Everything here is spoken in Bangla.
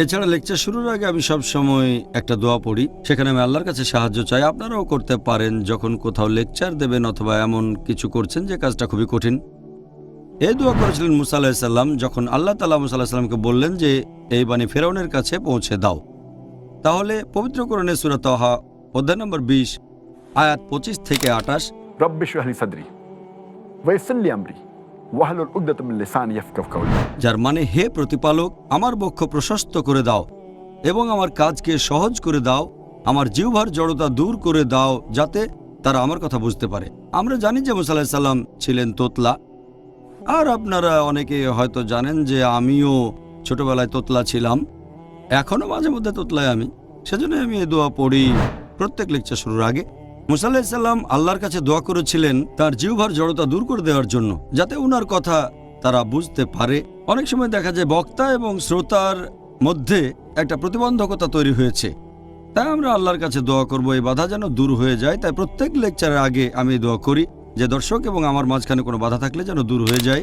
এছাড়া লেকচার শুরুর আগে আমি সব সময় একটা দোয়া পড়ি, সেখানে আমি আল্লাহর কাছে সাহায্য চাই। আপনারাও করতে পারেন যখন কোথাও লেকচার দেবেন অথবা এমন কিছু করছেন যে কাজটা খুবই কঠিন। এই দোয়া করেছিলেন মুসা আলাহিসাল্লাম যখন আল্লাহ তাআলা মুসা আলাহিসাল্লামকে বললেন যে এই বাণী ফেরাউনের কাছে পৌঁছে দাও। তাহলে পবিত্র কোরআনে সূরা তাহা অধ্যায় নম্বর 20 আয়াত 25 থেকে 28, রব্বি ইশরাহ লি সাদরি ওয়া ইয়াসসির লি আমরি ওয়াহলুল উকদাতাম মিন লিসানি ইয়াফকাহু কাওলি। যার মানে হে প্রতিপালক, আমার বক্ষ প্রশস্ত করে দাও এবং আমার কাজকে সহজ করে দাও, আমার জিহ্বার জড়তা দূর করে দাও যাতে তারা আমার কথা বুঝতে পারে। আমরা জানি যে মুসা আলাইহিস সালাম ছিলেন তোতলা, আর আপনারা অনেকে হয়তো জানেন যে আমিও ছোটবেলায় তোতলা ছিলাম, এখনো মাঝে মধ্যে তোতলায় আমি। সেজন্য আমি এই দোয়া পড়ি প্রত্যেক লেকচার শুরুর আগে। মুসা আলাইহিস সালাম আল্লাহর কাছে দোয়া করেছিলেন তার জিহ্বার জড়তা দূর করে দেওয়ার জন্য, যাতে ওনার কথা তারা বুঝতে পারে। অনেক সময় দেখা যায় বক্তা এবং শ্রোতার মধ্যে একটা প্রতিবন্ধকতা তৈরি হয়েছে, তাই আমরা আল্লাহর কাছে দোয়া করব এই বাধা যেন দূর হয়ে যায়। তাই প্রত্যেক লেকচারের আগে আমি দোয়া করি যে দর্শক এবং আমার মাঝখানে কোনো বাধা থাকলে যেন দূর হয়ে যায়।